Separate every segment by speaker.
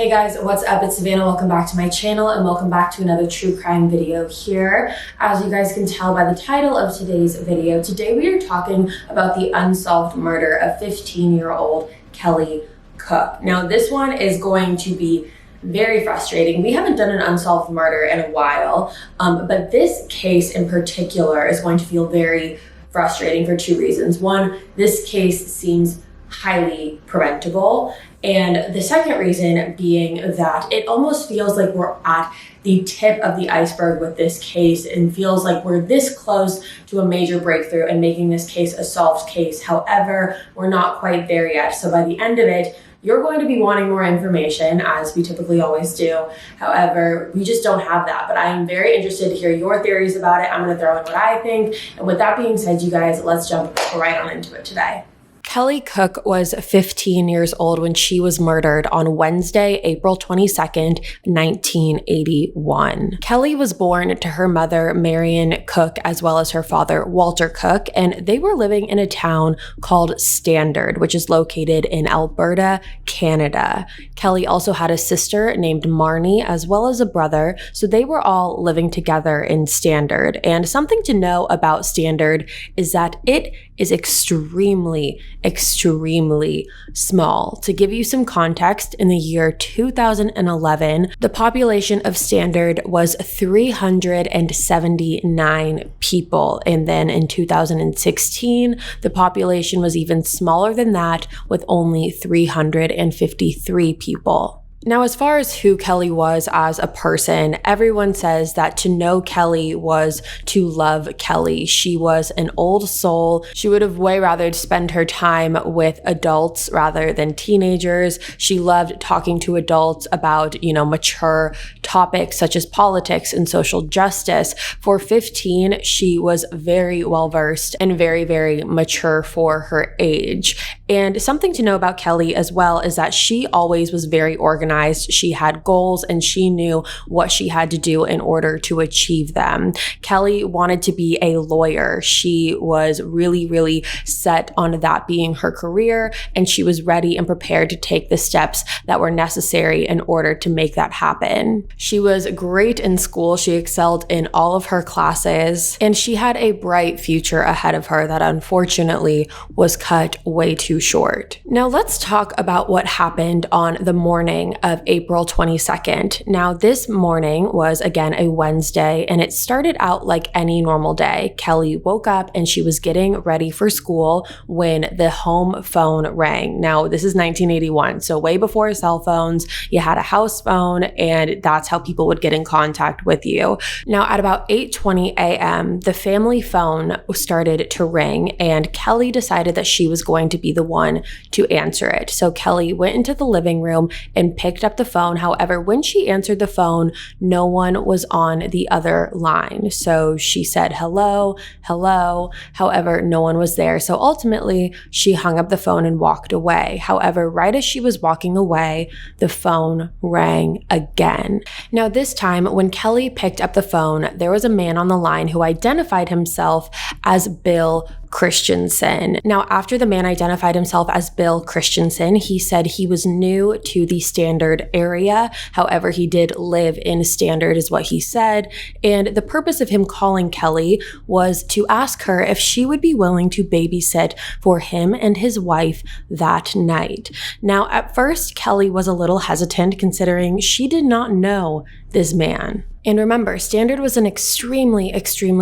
Speaker 1: Hey guys, what's up? It's Savannah. Welcome back to my channel and welcome back to another true crime video here. As you guys can tell by the title of today's video, today we are talking about the unsolved murder of 15-year-old Kelly Cook. Now this one is going to be very frustrating. We haven't done an unsolved murder in a while, but this case in particular is going to feel very frustrating for two reasons. One, this case seems highly preventable. And the second reason being that it almost feels like we're at the tip of the iceberg with this case and feels like we're this close to a major breakthrough and making this case a solved case. However, we're not quite there yet. So by the end of it, you're going to be wanting more information, as we typically always do. However, we just don't have that. But I am very interested to hear your theories about it. I'm going to throw in what I think. And with that being said, you guys, let's jump right on into it today. Kelly Cook was 15 years old when she was murdered on Wednesday, April 22nd, 1981. Kelly was born to her mother, Marion Cook, as well as her father, Walter Cook, and they were living in a town called Standard, which is located in Alberta, Canada. Kelly also had a sister named Marnie, as well as a brother, so they were all living together in Standard. And something to know about Standard is that it is extremely small. To give you some context, in the year 2011, the population of Standard was 379 people. And then in 2016, the population was even smaller than that, with only 353 people. Now, as far as who Kelly was as a person, everyone says that to know Kelly was to love Kelly. She was an old soul. She would have way rather spend her time with adults rather than teenagers. She loved talking to adults about, mature topics such as politics and social justice. For 15, she was very well versed and very, very mature for her age. And something to know about Kelly as well is that she always was very organized. She had goals and she knew what she had to do in order to achieve them. Kelly wanted to be a lawyer. She was really set on that being her career, and she was ready and prepared to take the steps that were necessary in order to make that happen. She was great in school. She excelled in all of her classes, and she had a bright future ahead of her that unfortunately was cut way too short. Now let's talk about what happened on the morning of April 22nd. Now this morning was again a Wednesday, and it started out like any normal day. Kelly woke up and she was getting ready for school when the home phone rang. Now this is 1981, so way before cell phones, you had a house phone, and that's how people would get in contact with you. Now at about 8:20 a.m., the family phone started to ring, and Kelly decided that she was going to be the one to answer it. So Kelly went into the living room and picked up the phone. However, when she answered the phone, no one was on the other line. So she said, hello. However, no one was there. So ultimately, she hung up the phone and walked away. However, right as she was walking away, the phone rang again. Now this time, when Kelly picked up the phone, there was a man on the line who identified himself as Bill Christensen. Now, after the man identified himself as Bill Christensen, he said he was new to the Standard area. However, he did live in Standard, is what he said. And the purpose of him calling Kelly was to ask her if she would be willing to babysit for him and his wife that night. Now, at first, Kelly was a little hesitant considering she did not know this man. And remember, Standard was an extremely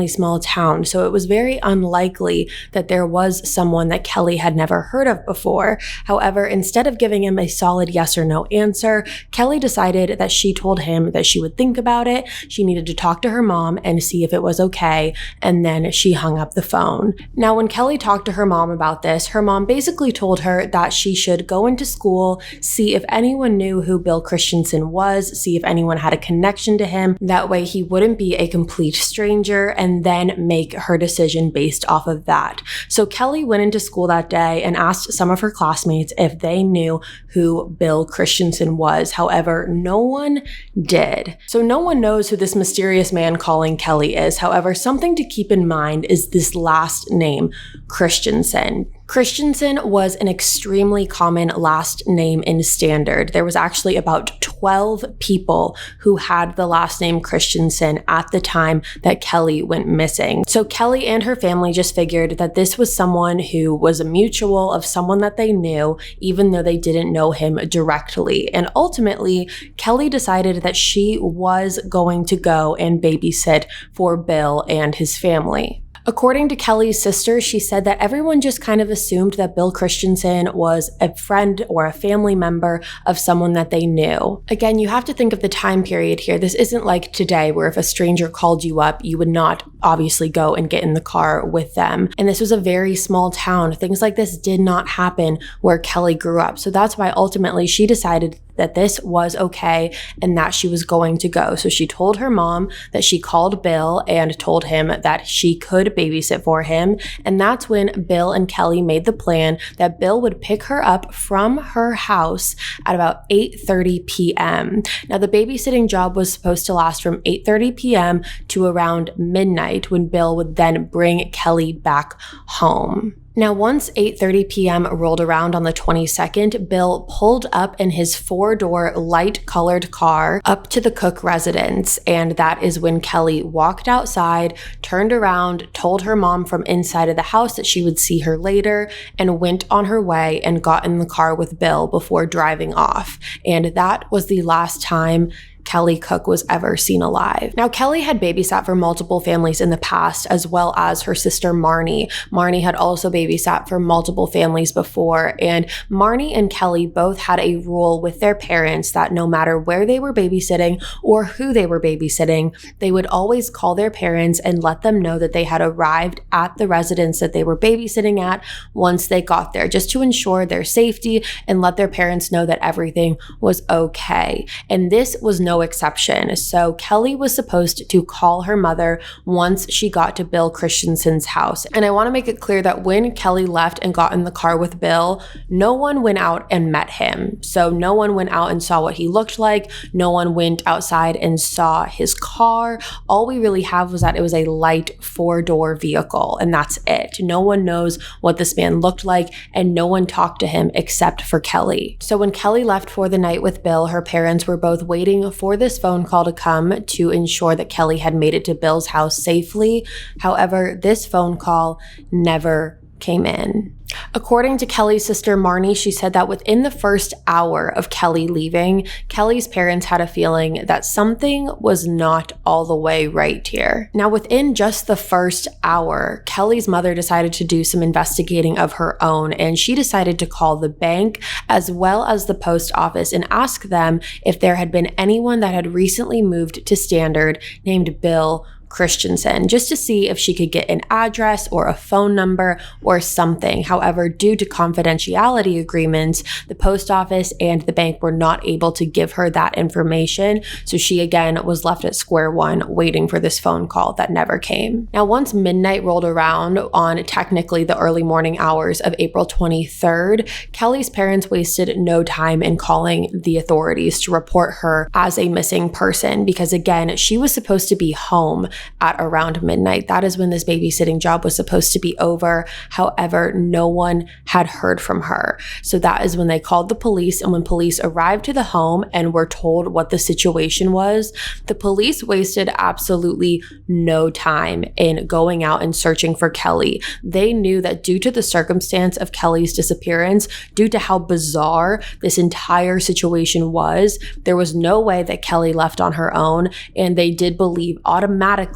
Speaker 1: small town, so it was very unlikely that there was someone that Kelly had never heard of before. However, instead of giving him a solid yes or no answer, Kelly decided that she told him that she would think about it, she needed to talk to her mom and see if it was okay, and then she hung up the phone. Now, when Kelly talked to her mom about this, her mom basically told her that she should go into school, see if anyone knew who Bill Christensen was, see if anyone had a connection to him. That way he wouldn't be a complete stranger, and then make her decision based off of that. So Kelly went into school that day and asked some of her classmates if they knew who Bill Christensen was. However, no one did. So no one knows who this mysterious man calling Kelly is. However, something to keep in mind is this last name, Christensen. Christensen was an extremely common last name in Standard. There was actually about 12 people who had the last name Christensen at the time that Kelly went missing. So Kelly and her family just figured that this was someone who was a mutual of someone that they knew, even though they didn't know him directly. And ultimately, Kelly decided that she was going to go and babysit for Bill and his family. According to Kelly's sister, she said that everyone just kind of assumed that Bill Christensen was a friend or a family member of someone that they knew. Again, you have to think of the time period here. This isn't like today where if a stranger called you up, you would not obviously go and get in the car with them. And this was a very small town. Things like this did not happen where Kelly grew up. So that's why ultimately she decided that this was okay and that she was going to go. So she told her mom that she called Bill and told him that she could babysit for him. And that's when Bill and Kelly made the plan that Bill would pick her up from her house at about 8:30 p.m. Now, the babysitting job was supposed to last from 8:30 p.m. to around midnight, when Bill would then bring Kelly back home. Now, once 8:30 p.m. rolled around on the 22nd, Bill pulled up in his 4-door light-colored car up to the Cook residence, and that is when Kelly walked outside, turned around, told her mom from inside of the house that she would see her later, and went on her way and got in the car with Bill before driving off. And that was the last time Kelly Cook was ever seen alive. Now, Kelly had babysat for multiple families in the past, as well as her sister Marnie. Marnie had also babysat for multiple families before, and Marnie and Kelly both had a rule with their parents that no matter where they were babysitting or who they were babysitting, they would always call their parents and let them know that they had arrived at the residence that they were babysitting at once they got there, just to ensure their safety and let their parents know that everything was okay. And this was no exception. So Kelly was supposed to call her mother once she got to Bill Christensen's house. And I want to make it clear that when Kelly left and got in the car with Bill, no one went out and met him. So no one went out and saw what he looked like. No one went outside and saw his car. All we really have was that it was a light 4-door vehicle, and that's it. No one knows what this man looked like, and no one talked to him except for Kelly. So when Kelly left for the night with Bill, her parents were both waiting for this phone call to come to ensure that Kelly had made it to Bill's house safely. However, this phone call never came in. According to Kelly's sister Marnie, she said that within the first hour of Kelly leaving, Kelly's parents had a feeling that something was not all the way right here. Now, within just the first hour, Kelly's mother decided to do some investigating of her own, and she decided to call the bank as well as the post office and ask them if there had been anyone that had recently moved to Standard named Bill Christensen, just to see if she could get an address or a phone number or something. However, due to confidentiality agreements, the post office and the bank were not able to give her that information. So she again was left at square one waiting for this phone call that never came. Now, once midnight rolled around on technically the early morning hours of April 23rd, Kelly's parents wasted no time in calling the authorities to report her as a missing person, because again, she was supposed to be home at around midnight. That is when this babysitting job was supposed to be over. However, no one had heard from her. So that is when they called the police, and when police arrived to the home and were told what the situation was, the police wasted absolutely no time in going out and searching for Kelly. They knew that due to the circumstance of Kelly's disappearance, due to how bizarre this entire situation was, there was no way that Kelly left on her own, and they did believe automatically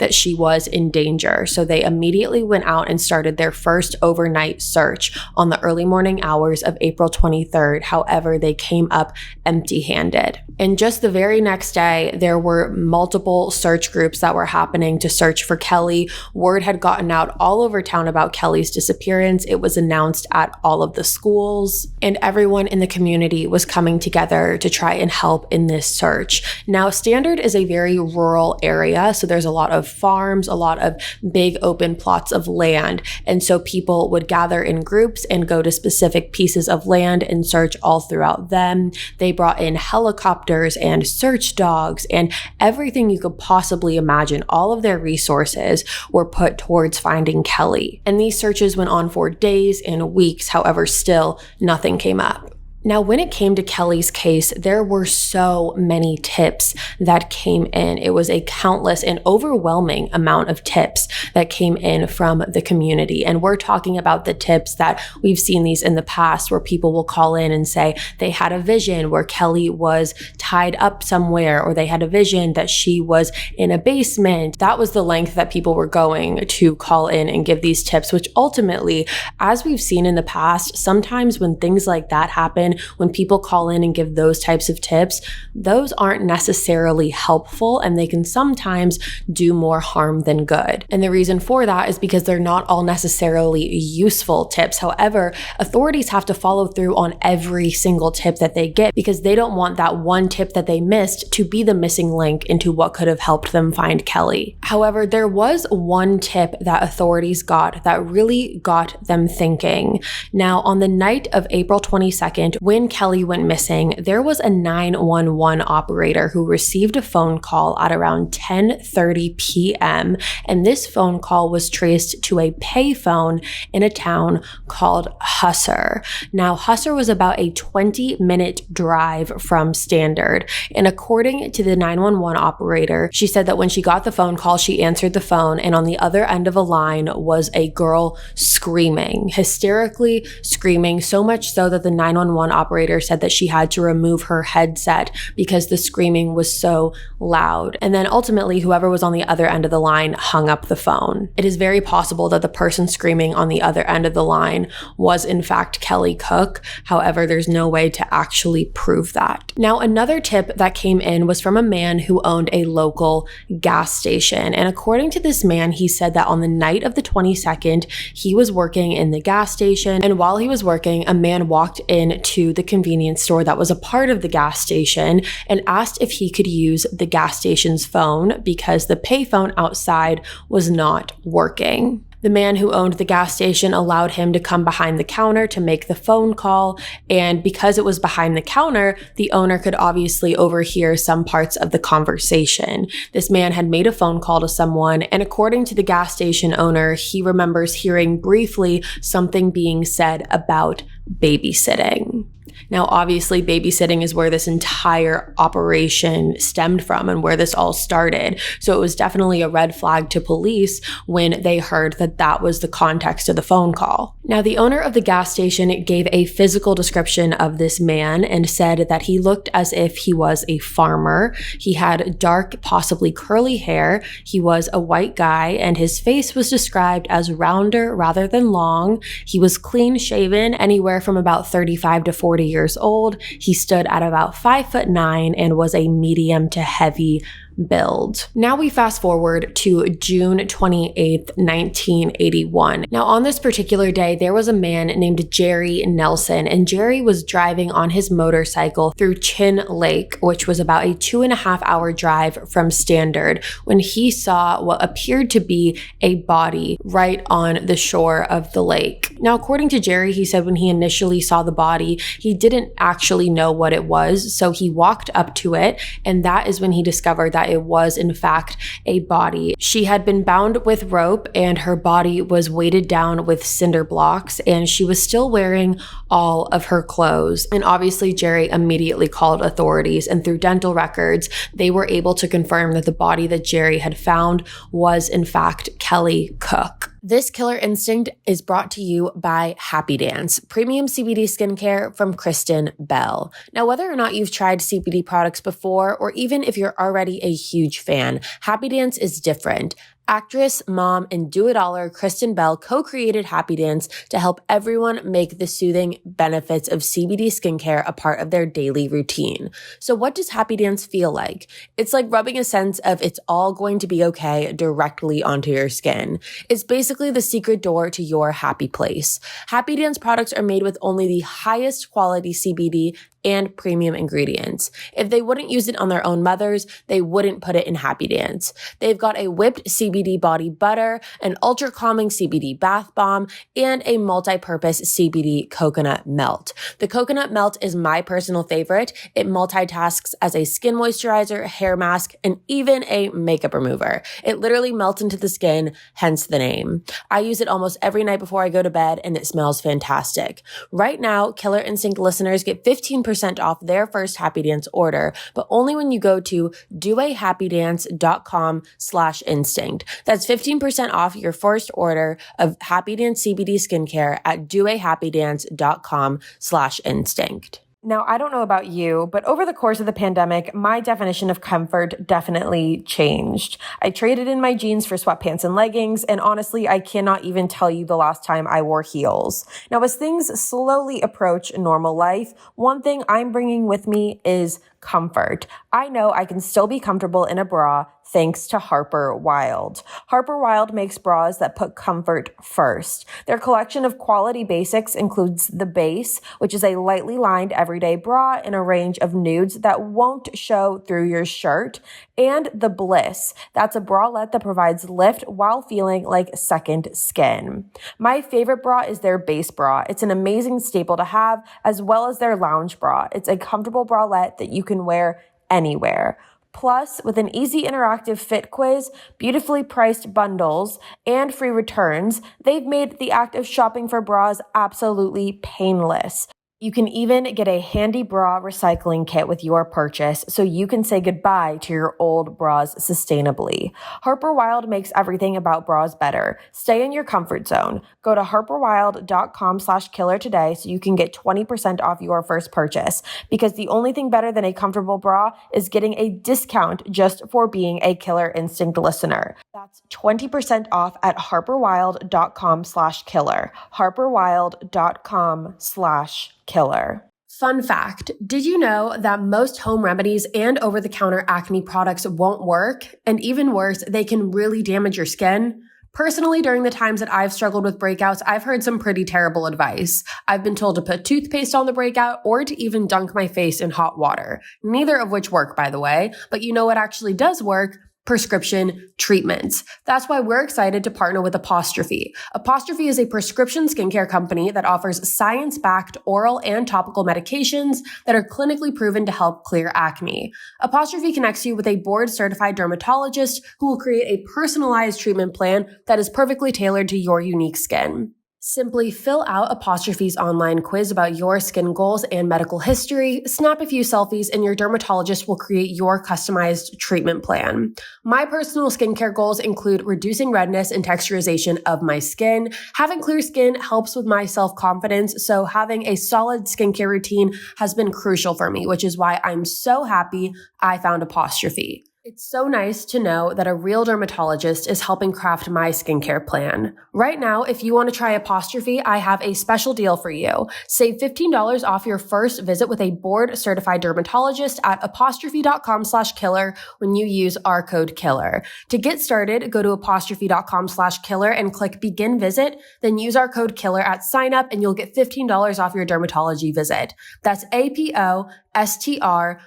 Speaker 1: that she was in danger. So they immediately went out and started their first overnight search on the early morning hours of April 23rd. However, they came up empty-handed. And just the very next day, there were multiple search groups that were happening to search for Kelly. Word had gotten out all over town about Kelly's disappearance. It was announced at all of the schools, and everyone in the community was coming together to try and help in this search. Now, Standard is a very rural area, so there's a lot of farms, a lot of big open plots of land. And so people would gather in groups and go to specific pieces of land and search all throughout them. They brought in helicopters and search dogs and everything you could possibly imagine. All of their resources were put towards finding Kelly. And these searches went on for days and weeks. However, still nothing came up. Now, when it came to Kelly's case, there were so many tips that came in. It was a countless and overwhelming amount of tips that came in from the community. And we're talking about the tips that we've seen these in the past, where people will call in and say they had a vision where Kelly was tied up somewhere, or they had a vision that she was in a basement. That was the length that people were going to call in and give these tips, which ultimately, as we've seen in the past, sometimes when things like that happen, when people call in and give those types of tips, those aren't necessarily helpful, and they can sometimes do more harm than good. And the reason for that is because they're not all necessarily useful tips. However, authorities have to follow through on every single tip that they get, because they don't want that one tip that they missed to be the missing link into what could have helped them find Kelly. However, there was one tip that authorities got that really got them thinking. Now, on the night of April 22nd, when Kelly went missing, there was a 911 operator who received a phone call at around 10:30 p.m. And this phone call was traced to a payphone in a town called Hussar. Now, Hussar was about a 20-minute drive from Standard. And according to the 911 operator, she said that when she got the phone call, she answered the phone, and on the other end of a line was a girl screaming, hysterically screaming, so much so that the 911 operator said that she had to remove her headset because the screaming was so loud. And then ultimately, whoever was on the other end of the line hung up the phone. It is very possible that the person screaming on the other end of the line was in fact Kelly Cook. However, there's no way to actually prove that. Now, another tip that came in was from a man who owned a local gas station. And according to this man, he said that on the night of the 22nd, he was working in the gas station. And while he was working, a man walked into the convenience store that was a part of the gas station and asked if he could use the gas station's phone because the payphone outside was not working. The man who owned the gas station allowed him to come behind the counter to make the phone call, and because it was behind the counter, the owner could obviously overhear some parts of the conversation. This man had made a phone call to someone, and according to the gas station owner, he remembers hearing briefly something being said about babysitting. Now, obviously, babysitting is where this entire operation stemmed from and where this all started. So it was definitely a red flag to police when they heard that that was the context of the phone call. Now, the owner of the gas station gave a physical description of this man and said that he looked as if he was a farmer. He had dark, possibly curly hair. He was a white guy, and his face was described as rounder rather than long. He was clean shaven, anywhere from about 35 to 40 years old. He stood at about 5'9" and was a medium to heavy build. Now we fast forward to June 28th, 1981. Now on this particular day, there was a man named Jerry Nelson, and Jerry was driving on his motorcycle through Chin Lake, which was about a 2.5-hour drive from Standard, when he saw what appeared to be a body right on the shore of the lake. Now, according to Jerry, he said when he initially saw the body, he didn't actually know what it was, so he walked up to it, and that is when he discovered that it was in fact a body. She had been bound with rope, and her body was weighted down with cinder blocks, and she was still wearing all of her clothes. And obviously Jerry immediately called authorities, and through dental records, they were able to confirm that the body that Jerry had found was in fact Kelly Cook. This Killer Instinct is brought to you by Happy Dance, premium CBD skincare from Kristen Bell. Now, whether or not you've tried CBD products before, or even if you're already a huge fan, Happy Dance is different. Actress, mom, and do-it-aller Kristen Bell co-created Happy Dance to help everyone make the soothing benefits of CBD skincare a part of their daily routine. So what does Happy Dance feel like? It's like rubbing a sense of it's all going to be okay directly onto your skin. It's basically the secret door to your happy place. Happy Dance products are made with only the highest quality CBD and premium ingredients. If they wouldn't use it on their own mothers, they wouldn't put it in Happy Dance. They've got a whipped CBD body butter, an ultra calming CBD bath bomb, and a multi-purpose CBD coconut melt. The coconut melt is my personal favorite. It multitasks as a skin moisturizer, hair mask, and even a makeup remover. It literally melts into the skin, hence the name. I use it almost every night before I go to bed, and it smells fantastic. Right now, Killer Instinct listeners get 15% off their first Happy Dance order, but only when you go to doahappydance.com/instinct. That's 15% off your first order of Happy Dance CBD skincare at doahappydance.com/instinct. Now, I don't know about you, but over the course of the pandemic, my definition of comfort definitely changed. I traded in my jeans for sweatpants and leggings, and honestly, I cannot even tell you the last time I wore heels. Now, as things slowly approach normal life, one thing I'm bringing with me is comfort. I know I can still be comfortable in a bra thanks to Harper Wilde. Harper Wilde makes bras that put comfort first. Their collection of quality basics includes the Base, which is a lightly lined everyday bra in a range of nudes that won't show through your shirt, and the Bliss. That's a bralette that provides lift while feeling like second skin. My favorite bra is their Base bra. It's an amazing staple to have, as well as their lounge bra. It's a comfortable bralette that you can wear anywhere. Plus, with an easy interactive fit quiz, beautifully priced bundles, and free returns, they've made the act of shopping for bras absolutely painless. You can even get a handy bra recycling kit with your purchase so you can say goodbye to your old bras sustainably. Harper Wilde makes everything about bras better. Stay in your comfort zone. Go to harperwilde.com/killer today so you can get 20% off your first purchase, because the only thing better than a comfortable bra is getting a discount just for being a Killer Instinct listener. That's 20% off at harperwilde.com/killer. harperwilde.com/killer. Fun fact, did you know that most home remedies and over-the-counter acne products won't work? And even worse, they can really damage your skin? Personally, during the times that I've struggled with breakouts, I've heard some pretty terrible advice. I've been told to put toothpaste on the breakout or to even dunk my face in hot water. Neither of which work, by the way. But you know what actually does work? Prescription treatments. That's why we're excited to partner with Apostrophe. Apostrophe is a prescription skincare company that offers science-backed oral and topical medications that are clinically proven to help clear acne. Apostrophe connects you with a board-certified dermatologist who will create a personalized treatment plan that is perfectly tailored to your unique skin. Simply fill out Apostrophe's online quiz about your skin goals and medical history, snap a few selfies, and your dermatologist will create your customized treatment plan. My personal skincare goals include reducing redness and texturization of my skin. Having clear skin helps with my self-confidence, so having a solid skincare routine has been crucial for me, which is why I'm so happy I found Apostrophe. It's so nice to know that a real dermatologist is helping craft my skincare plan. Right now, if you want to try Apostrophe, I have a special deal for you. Save $15 off your first visit with a board-certified dermatologist at apostrophe.com/killer when you use our code KILLER. To get started, go to apostrophe.com/killer and click Begin Visit, then use our code KILLER at sign up and you'll get $15 off your dermatology visit. That's apostrophe.com/killer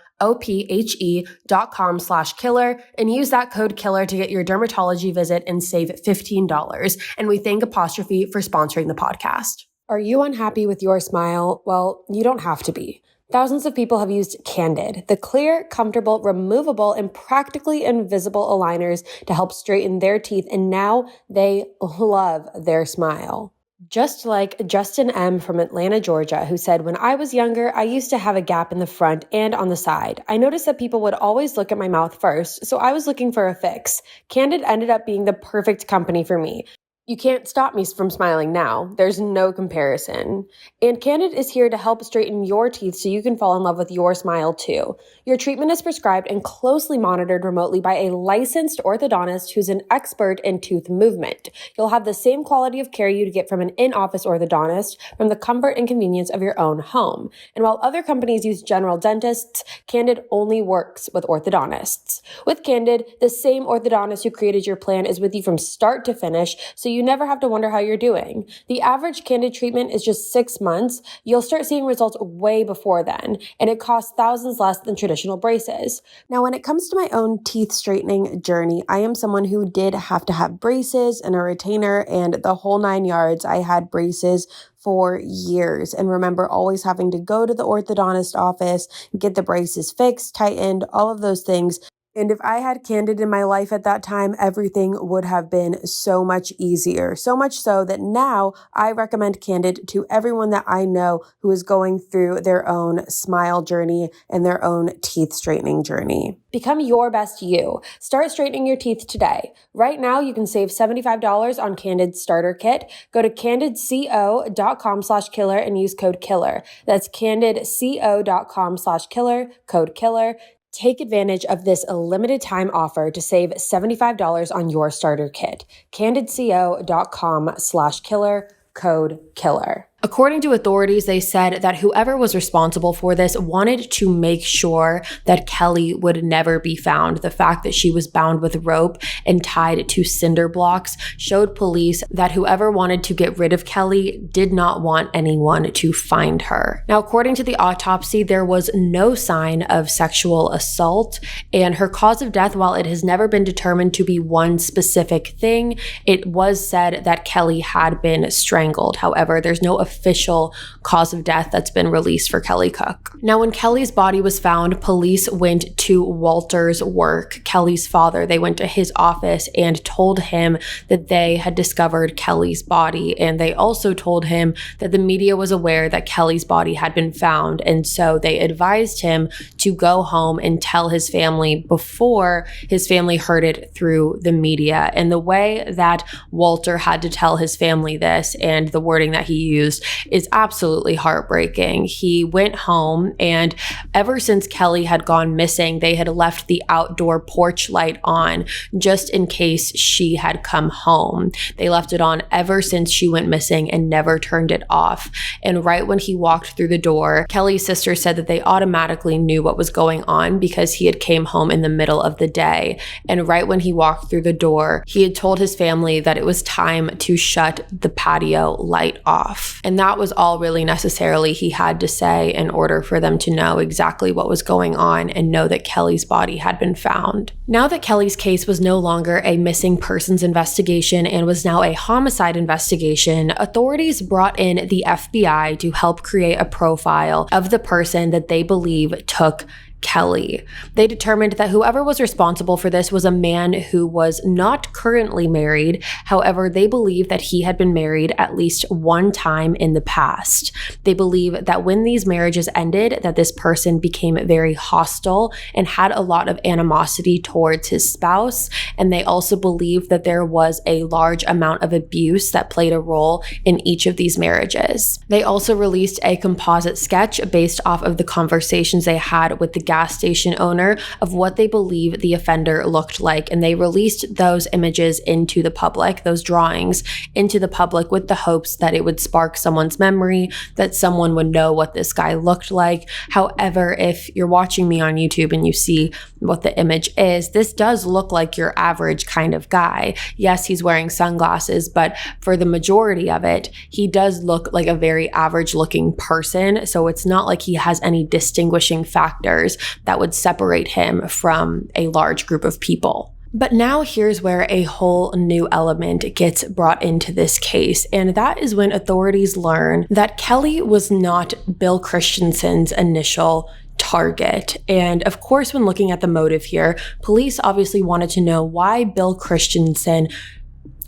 Speaker 1: and use that code KILLER to get your dermatology visit and save $15. And we thank Apostrophe for sponsoring the podcast. Are you unhappy with your smile? Well, you don't have to be. Thousands of people have used Candid, the clear, comfortable, removable, and practically invisible aligners to help straighten their teeth, and now they love their smile. Just like Justin M. from Atlanta, Georgia, who said, "When I was younger, I used to have a gap in the front and on the side. I noticed that people would always look at my mouth first, so I was looking for a fix. Candid ended up being the perfect company for me. You can't stop me from smiling now. There's no comparison. And Candid is here to help straighten your teeth so you can fall in love with your smile too. Your treatment is prescribed and closely monitored remotely by a licensed orthodontist who's an expert in tooth movement. You'll have the same quality of care you'd get from an in-office orthodontist from the comfort and convenience of your own home. And while other companies use general dentists, Candid only works with orthodontists. With Candid, the same orthodontist who created your plan is with you from start to finish, so you you never have to wonder how you're doing. The average Candid treatment is just 6 months. You'll start seeing results way before then, and it costs thousands less than traditional braces. Now, when it comes to my own teeth straightening journey, I am someone who did have to have braces and a retainer and the whole 9 yards. I had braces for years and remember always having to go to the orthodontist office, get the braces fixed, tightened, all of those things. And if I had Candid in my life at that time, everything would have been so much easier. So much so that now I recommend Candid to everyone that I know who is going through their own smile journey and their own teeth straightening journey. Become your best you. Start straightening your teeth today. Right now, you can save $75 on Candid's starter kit. Go to candidco.com/killer and use code KILLER. That's candidco.com/killer, code KILLER. Take advantage of this limited time offer to save $75 on your starter kit. candidco.com/killer, code KILLER. According to authorities, they said that whoever was responsible for this wanted to make sure that Kelly would never be found. The fact that she was bound with rope and tied to cinder blocks showed police that whoever wanted to get rid of Kelly did not want anyone to find her. Now, according to the autopsy, there was no sign of sexual assault, and her cause of death, while it has never been determined to be one specific thing, it was said that Kelly had been strangled. However, there's no official cause of death that's been released for Kelly Cook. Now, when Kelly's body was found, police went to Walter's work, Kelly's father. They went to his office and told him that they had discovered Kelly's body. And they also told him that the media was aware that Kelly's body had been found. And so they advised him to go home and tell his family before his family heard it through the media. And the way that Walter had to tell his family this and the wording that he used is absolutely heartbreaking. He went home, and ever since Kelly had gone missing, they had left the outdoor porch light on just in case she had come home. They left it on ever since she went missing and never turned it off. And right when he walked through the door, Kelly's sister said that they automatically knew what was going on because he had came home in the middle of the day. And right when he walked through the door, he had told his family that it was time to shut the patio light off. And that was all really necessarily he had to say in order for them to know exactly what was going on and know that Kelly's body had been found. Now that Kelly's case was no longer a missing persons investigation and was now a homicide investigation, authorities brought in the FBI to help create a profile of the person that they believe took Kelly. They determined that whoever was responsible for this was a man who was not currently married. However, they believe that he had been married at least one time in the past. They believe that when these marriages ended, that this person became very hostile and had a lot of animosity towards his spouse. And they also believe that there was a large amount of abuse that played a role in each of these marriages. They also released a composite sketch based off of the conversations they had with the gas station owner of what they believe the offender looked like. And they released those images into the public, those drawings into the public with the hopes that it would spark someone's memory, that someone would know what this guy looked like. However, if you're watching me on YouTube and you see what the image is, this does look like your average kind of guy. Yes, he's wearing sunglasses, but for the majority of it, he does look like a very average looking person. So it's not like he has any distinguishing factors that would separate him from a large group of people. But now here's where a whole new element gets brought into this case, and that is when authorities learn that Kelly was not Bill Christensen's initial target. And of course, when looking at the motive here, police obviously wanted to know why Bill Christensen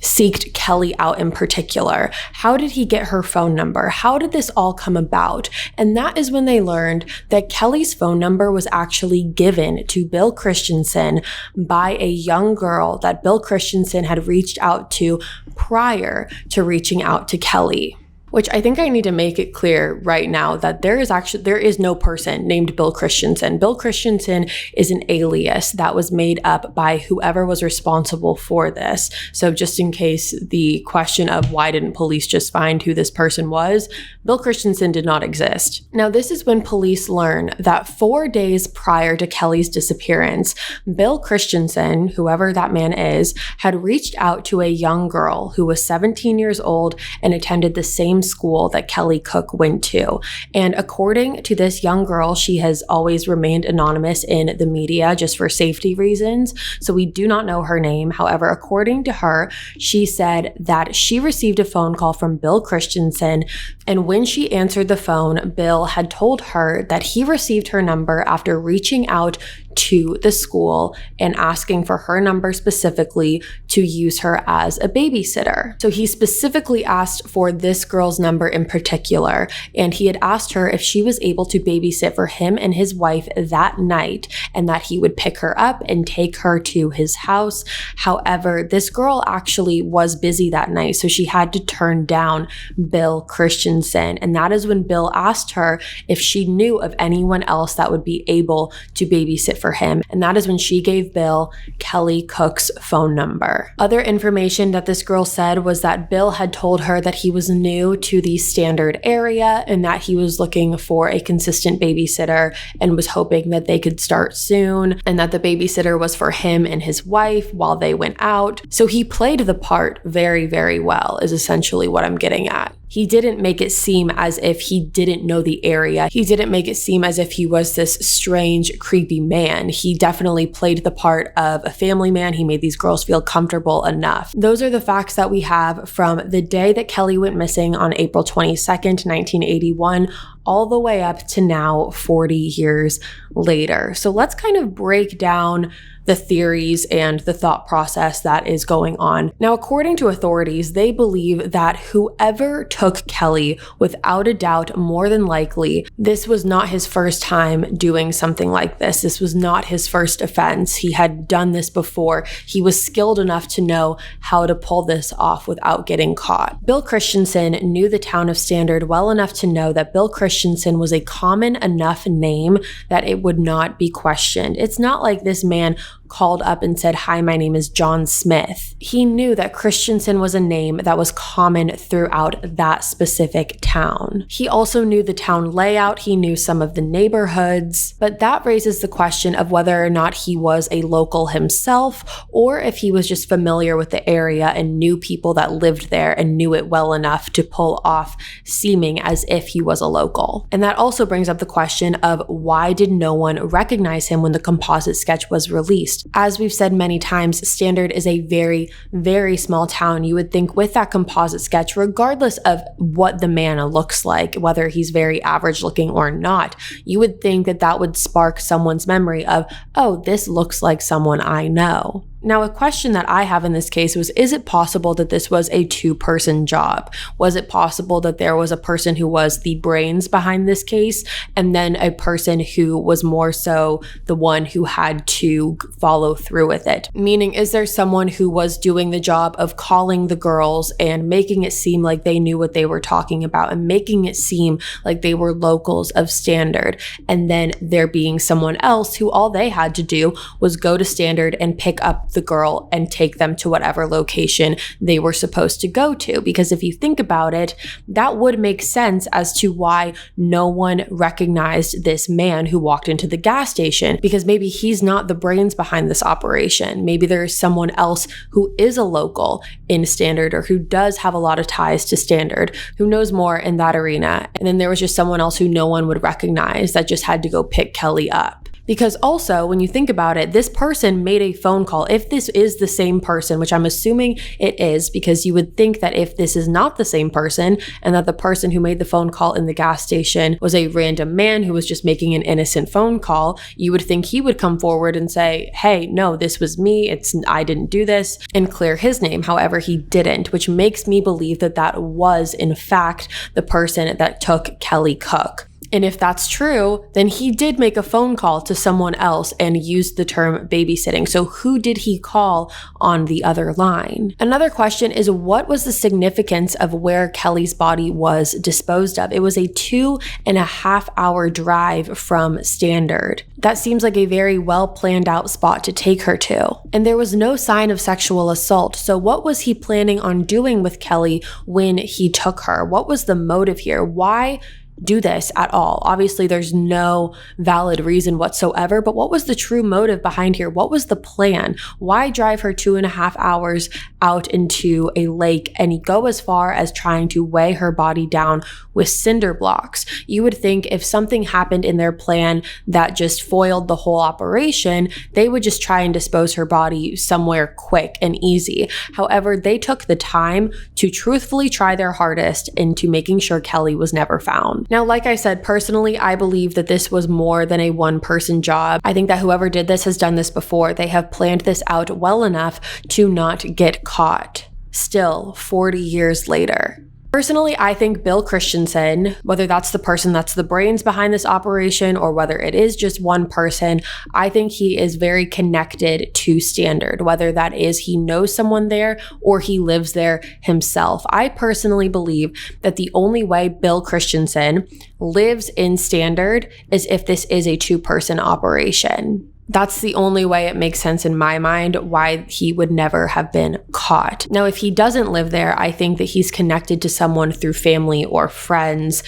Speaker 1: seeked Kelly out in particular. How did he get her phone number? How did this all come about? And that is when they learned that Kelly's phone number was actually given to Bill Christensen by a young girl that Bill Christensen had reached out to prior to reaching out to Kelly. Which I think I need to make it clear right now that there is no person named Bill Christensen. Bill Christensen is an alias that was made up by whoever was responsible for this. So just in case the question of why didn't police just find who this person was, Bill Christensen did not exist. Now, this is when police learn that 4 days prior to Kelly's disappearance, Bill Christensen, whoever that man is, had reached out to a young girl who was 17 years old and attended the same school that Kelly Cook went to. And according to this young girl, she has always remained anonymous in the media just for safety reasons. So we do not know her name. However, according to her, she said that she received a phone call from Bill Christensen, and when she answered the phone, Bill had told her that he received her number after reaching out to the school and asking for her number specifically to use her as a babysitter. So he specifically asked for this girl's number in particular, and he had asked her if she was able to babysit for him and his wife that night, and that he would pick her up and take her to his house. However, this girl actually was busy that night, so she had to turn down Bill Christensen, and that is when Bill asked her if she knew of anyone else that would be able to babysit for him, and that is when she gave Bill Kelly Cook's phone number. Other information that this girl said was that Bill had told her that he was new to the Standard area and that he was looking for a consistent babysitter and was hoping that they could start soon, and that the babysitter was for him and his wife while they went out. So he played the part very, very well, is essentially what I'm getting at. He didn't make it seem as if he didn't know the area. He didn't make it seem as if he was this strange, creepy man. He definitely played the part of a family man. He made these girls feel comfortable enough. Those are the facts that we have from the day that Kelly went missing on April 22nd, 1981, all the way up to now, 40 years later. So let's kind of break down the theories and the thought process that is going on. Now, according to authorities, they believe that whoever took Kelly, without a doubt, more than likely, this was not his first time doing something like this. This was not his first offense. He had done this before. He was skilled enough to know how to pull this off without getting caught. Bill Christensen knew the town of Standard well enough to know that Bill Christensen was a common enough name that it would not be questioned. It's not like this man called up and said, "Hi, my name is John Smith." He knew that Christensen was a name that was common throughout that specific town. He also knew the town layout. He knew some of the neighborhoods, but that raises the question of whether or not he was a local himself, or if he was just familiar with the area and knew people that lived there and knew it well enough to pull off seeming as if he was a local. And that also brings up the question of why did no one recognize him when the composite sketch was released? As we've said many times, Standard is a very, very small town. You would think with that composite sketch, regardless of what the man looks like, whether he's very average looking or not, you would think that that would spark someone's memory of, oh, this looks like someone I know. Now, a question that I have in this case was, is it possible that this was a two-person job? Was it possible that there was a person who was the brains behind this case and then a person who was more so the one who had to follow through with it? Meaning, is there someone who was doing the job of calling the girls and making it seem like they knew what they were talking about and making it seem like they were locals of Standard, and then there being someone else who all they had to do was go to Standard and pick up the girl and take them to whatever location they were supposed to go to? Because if you think about it, that would make sense as to why no one recognized this man who walked into the gas station, because maybe he's not the brains behind this operation. Maybe there is someone else who is a local in Standard or who does have a lot of ties to Standard, who knows more in that arena. And then there was just someone else who no one would recognize that just had to go pick Kelly up. Because also, when you think about it, this person made a phone call. If this is the same person, which I'm assuming it is, because you would think that if this is not the same person and that the person who made the phone call in the gas station was a random man who was just making an innocent phone call, you would think he would come forward and say, hey, no, this was me. I didn't do this, and clear his name. However, he didn't, which makes me believe that that was, in fact, the person that took Kelly Cook. And if that's true, then he did make a phone call to someone else and used the term babysitting. So who did he call on the other line? Another question is, what was the significance of where Kelly's body was disposed of? It was a 2.5 hour drive from Standard. That seems like a very well planned out spot to take her to. And there was no sign of sexual assault. So what was he planning on doing with Kelly when he took her? What was the motive here? Why do this at all? Obviously, there's no valid reason whatsoever, but what was the true motive behind here? What was the plan? Why drive her 2.5 hours out into a lake and go as far as trying to weigh her body down with cinder blocks? You would think if something happened in their plan that just foiled the whole operation, they would just try and dispose her body somewhere quick and easy. However, they took the time to truthfully try their hardest into making sure Kelly was never found. Now, like I said, personally, I believe that this was more than a one-person job. I think that whoever did this has done this before. They have planned this out well enough to not get caught. Still, 40 years later. Personally, I think Bill Christensen, whether that's the person that's the brains behind this operation or whether it is just one person, I think he is very connected to Standard, whether that is he knows someone there or he lives there himself. I personally believe that the only way Bill Christensen lives in Standard is if this is a two-person operation. That's the only way it makes sense in my mind why he would never have been caught. Now, if he doesn't live there, I think that he's connected to someone through family or friends.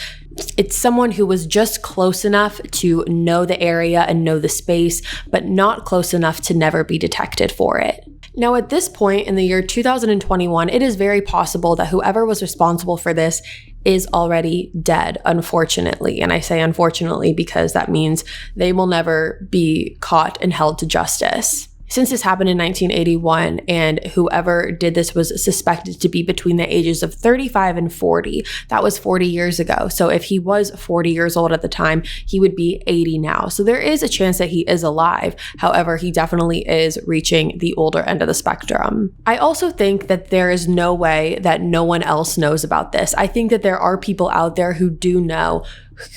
Speaker 1: It's someone who was just close enough to know the area and know the space, but not close enough to never be detected for it. Now, at this point in the year 2021, it is very possible that whoever was responsible for this is already dead, unfortunately. And I say unfortunately because that means they will never be caught and held to justice. Since this happened in 1981 and whoever did this was suspected to be between the ages of 35 and 40, that was 40 years ago. So if he was 40 years old at the time, he would be 80 now. So there is a chance that he is alive. However, he definitely is reaching the older end of the spectrum. I also think that there is no way that no one else knows about this. I think that there are people out there who do know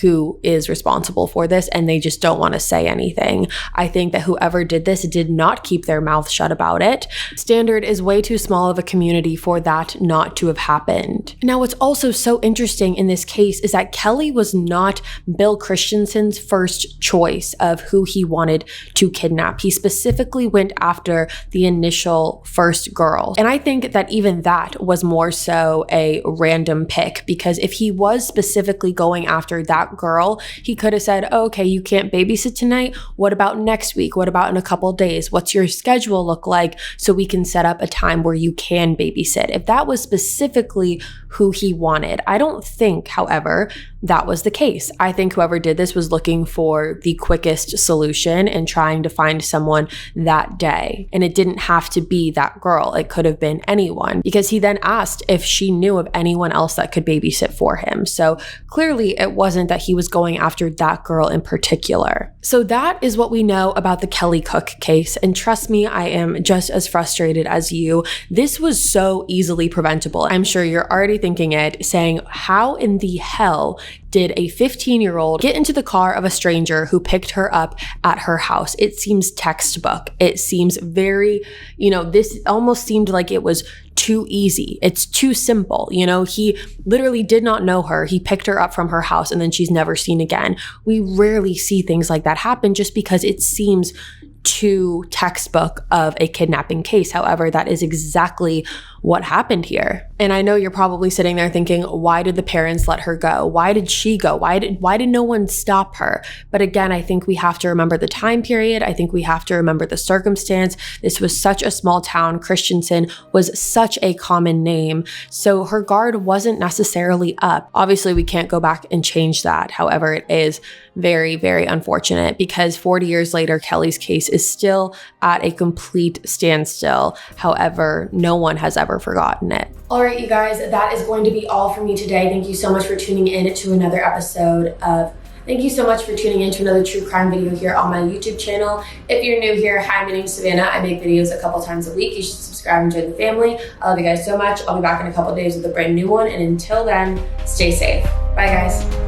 Speaker 1: who is responsible for this and they just don't want to say anything. I think that whoever did this did not keep their mouth shut about it. Standard is way too small of a community for that not to have happened. Now, what's also so interesting in this case is that Kelly was not Bill Christensen's first choice of who he wanted to kidnap. He specifically went after the initial first girl. And I think that even that was more so a random pick, because if he was specifically going after that girl, he could have said, oh, okay, you can't babysit tonight. What about next week? What about in a couple days? What's your schedule look like so we can set up a time where you can babysit? If that was specifically who he wanted. I don't think, however, that was the case. I think whoever did this was looking for the quickest solution and trying to find someone that day. And it didn't have to be that girl. It could have been anyone, because he then asked if she knew of anyone else that could babysit for him. So clearly it wasn't that he was going after that girl in particular. So that is what we know about the Kelly Cook case. And trust me, I am just as frustrated as you. This was so easily preventable. I'm sure you're already thinking it, saying, how in the hell did a 15-year-old get into the car of a stranger who picked her up at her house? It seems textbook. It seems very, this almost seemed like it was too easy. It's too simple. He literally did not know her. He picked her up from her house and then she's never seen again. We rarely see things like that happen just because it seems too textbook of a kidnapping case. However, that is exactly what happened here. And I know you're probably sitting there thinking, why did the parents let her go? Why did she go? Why did no one stop her? But again, I think we have to remember the time period. I think we have to remember the circumstance. This was such a small town. Christensen was such a common name. So her guard wasn't necessarily up. Obviously, we can't go back and change that. However, it is very, very unfortunate because 40 years later, Kelly's case is still at a complete standstill. However, no one has ever forgotten it. All right, you guys, that is going to be all for me today. Thank you so much for tuning in to another episode of Thank you so much for tuning in to another true crime video here on my YouTube channel. If you're new here, hi, my name is Savannah. I make videos a couple times a week. You should subscribe and join the family. I love you guys so much. I'll be back in a couple days with a brand new one. And until then, stay safe. Bye, guys.